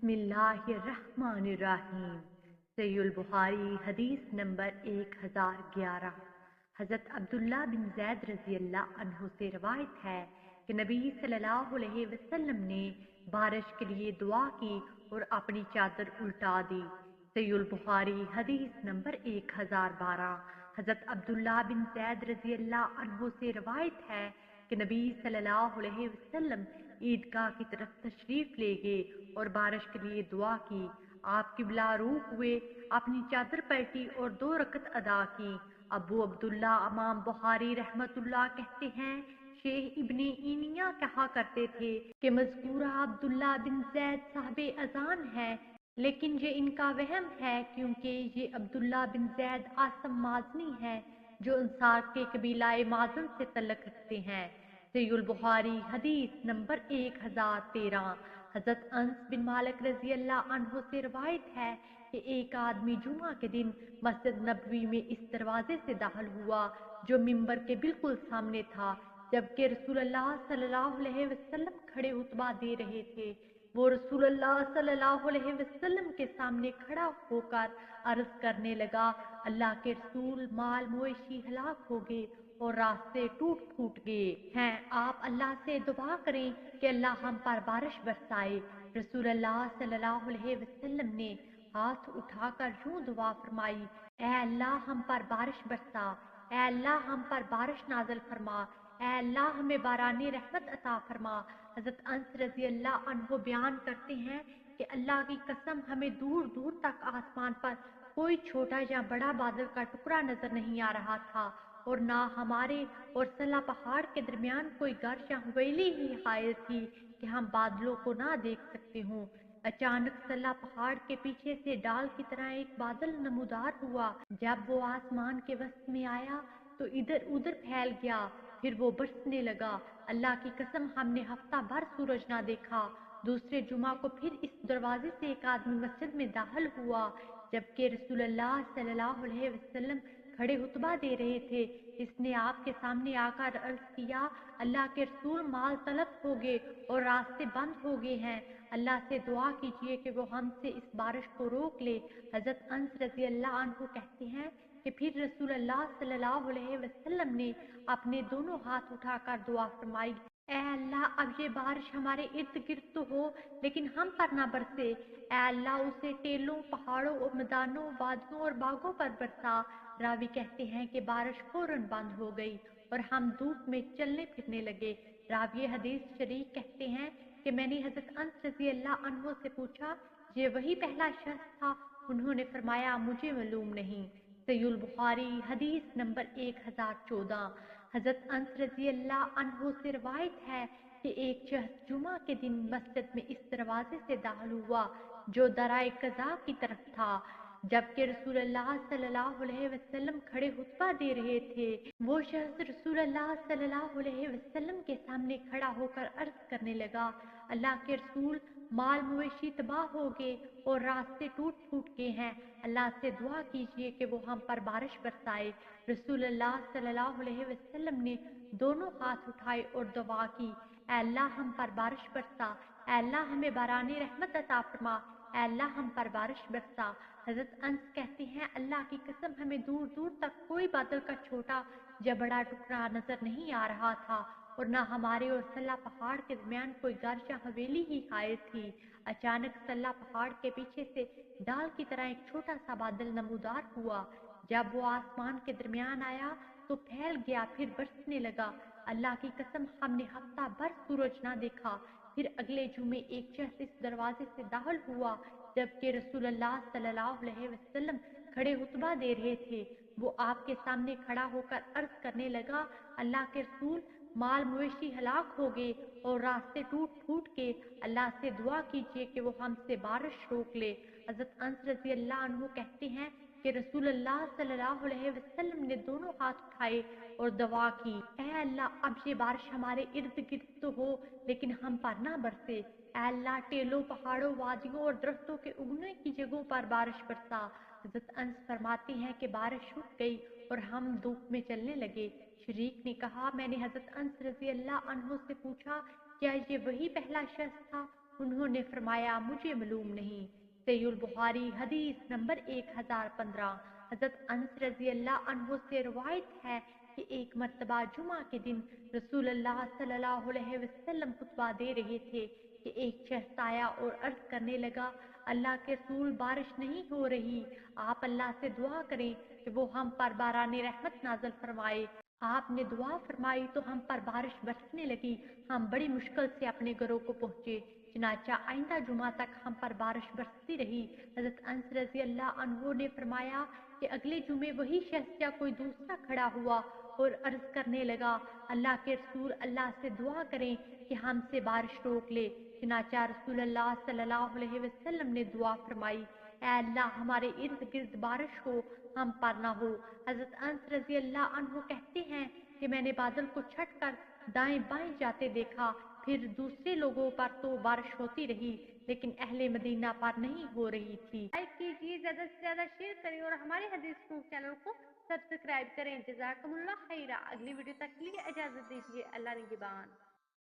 बिस्मिल्लाहिर्रहमानिर्रहीम। सहीहुल बुखारी हदीस नंबर 1011। हज़रत अब्दुल्ला बिन ज़ैद रज़ी अल्लाह अन्हु से रवायत है कि नबी सल्लल्लाहु अलैहि वसल्लम ने बारिश के लिए दुआ की और अपनी चादर उल्टा दी। सहीहुल बुखारी हदीस नंबर 1012। हज़रत अब्दुल्ला बिन ज़ैद रज़ी अल्लाह अन्हु से रवायत है कि नबी सल्लल्लाहु अलैहि वसल्लम ईदगाह की तरफ तशरीफ ले गए और बारिश के लिए दुआ की। आप किबला रूख हुए, अपनी चादर पलटी और 2 रकत अदा की। अबू अब्दुल्ला इमाम बुखारी रहमतुल्लाह कहते हैं, शेख इब्ने ईनिया कहा करते थे कि मज़कूरा अब्दुल्ला बिन ज़ैद साहिबे अजान है, लेकिन ये इनका वहम है क्योंकि ये अब्दुल्ला बिन ज़ैद आसम माजनी है जो अंसार के कबीला माजन से तल्लक रखते हैं। सहीहुल बुखारी हदीस नंबर 1013। हज़रत अनस बिन मालिक रज़ी अल्लाह अन्हु से रवायत है कि एक आदमी जुमा के दिन मस्जिद नबवी में इस दरवाजे से दाखिल हुआ जो मिंबर के बिल्कुल सामने था, जबकि रसूलुल्लाह सल्लल्लाहु अलैहि वसल्लम खड़े खुतबा दे रहे थे। वो रसूलुल्लाह सल्लल्लाहु अलैहि वसल्लम के सामने खड़ा होकर अर्ज करने लगा, अल्लाह के रसूल, माल मवेशी हलाक हो गए और रास्ते टूट फूट गए हैं। आप अल्लाह से दुआ करें कि अल्लाह हम पर बारिश बरसाए। रसूलुल्लाह सल्लल्लाहु अलैहि वसल्लम ने हाथ उठाकर यूं दुआ फरमाई, ऐ अल्लाह हम पर बारिश बरसा, ऐ अल्लाह हम पर बारिश नाज़िल फरमा, ऐ अल्लाह हमें बारानी रहमत अता फरमा। हज़रत अनस रज़ी अल्लाह अन्हु बयान करते हैं कि अल्लाह की कसम हमें दूर दूर तक आसमान पर कोई छोटा या बड़ा बादल का टुकड़ा नजर नहीं आ रहा था और ना हमारे और सला पहाड़ के दरमियान कोई घर या हवेली ही हायल थी कि हम बादलों को ना देख सकते हों। अचानक सला पहाड़ के पीछे से डाल की तरह एक बादल नमूदार हुआ। जब वो आसमान के वस्त में आया तो इधर उधर फैल गया, फिर वो बरसने लगा। अल्लाह की कसम हमने हफ्ता भर सूरज ना देखा। दूसरे जुमा को फिर इस दरवाजे से एक आदमी मस्जिद में दाखिल हुआ जबकि रसूलुल्लाह सल्लल्लाहु अलैहि वसल्लम खड़े हुतबा दे रहे थे। इसने आपके सामने आकर अर्ज किया, अल्लाह के रसूल, माल तलब हो गए और रास्ते बंद हो गए हैं। अल्लाह से दुआ कीजिए कि वो हमसे इस बारिश को रोक ले। हज़रत अनस रज़ी अल्लाह अन्हु कहते हैं कि फिर रसूलुल्लाह सल्लल्लाहु अलैहि वसल्लम ने अपने दोनों हाथ उठाकर दुआ फरमाई, ऐ अल्लाह, अब ये बारिश हमारे इर्द गिर्द तो हो लेकिन हम पर ना बरसे। ऐ अल्लाह, उसे टेलों, पहाड़ों और मैदानों, वादियों और बागों पर बरसा। रावी कहते हैं कि बारिश फौरन बंद हो गई और हम धूप में चलने फिरने लगे। रावी हदीस शरीक कहते हैं कि मैंने हज़रत अनस रज़ी अल्लाह अन्हु से पूछा, ये वही पहला शख्स था? उन्होंने फरमाया, मुझे मालूम नहीं। सहीहुल बुखारी हदीस नंबर 1014। हज़रत अनस रज़ी अल्लाह अन्हु से रवायत है कि एक शख्स जुमा के दिन मस्जिद में इस दरवाजे से दाखिल हुआ जो दराए कज़ा की तरफ था, जबकि रसूलुल्लाह सल्लल्लाहु अलैहि वसल्लम खड़े खुतबा दे रहे थे। वो शख्स रसूलुल्लाह सल्लल्लाहु अलैहि वसल्लम के सामने खड़ा होकर अर्ज करने लगा, अल्लाह के रसूल, माल मवेशी तबाह हो गए और रास्ते टूट फूट गए हैं। अल्लाह से दुआ कीजिए कि वो हम पर बारिश बरसाए। रसूलुल्लाह सल्लल्लाहु अलैहि वसल्लम ने दोनों हाथ उठाए और दुआ की, ऐ अल्लाह हम पर बारिश बरसा, ऐ अल्लाह हमें बारानी रहमत अता फरमा, ऐ अल्लाह हम पर बारिश बरसा। हज़रत अनस कहते हैं, अल्लाह की कसम हमें दूर दूर तक कोई बादल का छोटा या बड़ा टुकड़ा नजर नहीं आ रहा था और न हमारे और सल्ला पहाड़ के दरमियान कोई घर या हवेली ही हायल थी। अचानक सल्ला पहाड़ के पीछे से डाल की तरह एक छोटा सा बादल नमूदार हुआ। जब वो आसमान के दरमियान आया तो फैल गया, फिर बरसने लगा। अल्लाह की कसम हमने हफ्ता भर सूरज ना देखा। फिर अगले जुमे एक शख्स इस दरवाजे से दाखिल हुआ जबकि रसूलुल्लाह सल्लल्लाहु अलैहि वसल्लम खड़े हुतबा दे रहे थे। वो आपके सामने खड़ा होकर अर्ज करने लगा, अल्लाह के रसूल, माल मवेशी हलाक हो गए और रास्ते टूट फूट के। अल्लाह से दुआ कीजिए कि वो हमसे बारिश रोक ले। हज़रत अनस रज़ी अल्लाह अन्हु कहते हैं कि रसूलुल्लाह सल्लल्लाहु अलैहि वसल्लम ने दोनों हाथ उठाए और दुआ की, ऐ अल्लाह, अब ये बारिश हमारे इर्द गिर्द तो हो लेकिन हम पर ना बरसे। ऐ अल्लाह, टेलों, पहाड़ों, वादियों और दरख्तों के उगने की जगहों पर बारिश बरसा। हज़रत अनस फरमाते हैं कि बारिश रुक गई और हम धूप में चलने लगे। शरीक ने कहा, मैंने हज़रत अनस रज़ी अल्लाह अन्हु से पूछा, क्या ये वही पहला शख्स था? انہوں نے فرمایا مجھے معلوم نہیں۔ صحیح البخاری حدیث نمبر 1015۔ حضرت انس رضی اللہ عنہ سے روایت ہے کہ ایک مرتبہ جمعہ کے دن رسول اللہ صلی اللہ علیہ وسلم خطبہ دے رہے تھے کہ ایک شخص آیا اور عرض کرنے لگا، اللہ کے رسول بارش نہیں ہو رہی، آپ اللہ سے دعا کریں کہ وہ ہم پر باران رحمت نازل فرمائے۔ آپ نے دعا فرمائی تو ہم پر بارش برسنے لگی، ہم بڑی مشکل سے اپنے گھروں کو پہنچے، چنانچہ آئندہ جمعہ تک ہم پر بارش برستی رہی۔ حضرت انس رضی اللہ عنہ نے فرمایا کہ اگلے جمعے وہی شخص یا کوئی دوسرا کھڑا ہوا اور عرض کرنے لگا، اللہ کے رسول اللہ سے دعا کریں کہ ہم سے بارش روک لے۔ چنانچہ رسول اللہ صلی اللہ علیہ وسلم نے دعا فرمائی، اے اللہ ہمارے ارد گرد بارش ہو، ہم پر نہ ہو۔ حضرت انس رضی اللہ عنہ کہتے ہیں کہ میں نے بادل کو چھٹ کر دائیں بائیں جاتے دیکھا، پھر دوسرے لوگوں پر تو بارش ہوتی رہی لیکن اہل مدینہ پر نہیں ہو رہی تھی۔ لائک کیجیے، زیادہ سے زیادہ شیئر کریں اور ہمارے حدیث پروف چینل کو سبسکرائب کریں۔ جزاکم اللہ خیرہ۔ اگلی ویڈیو تک کے لیے اجازت دیجیے۔ اللہ نگہبان۔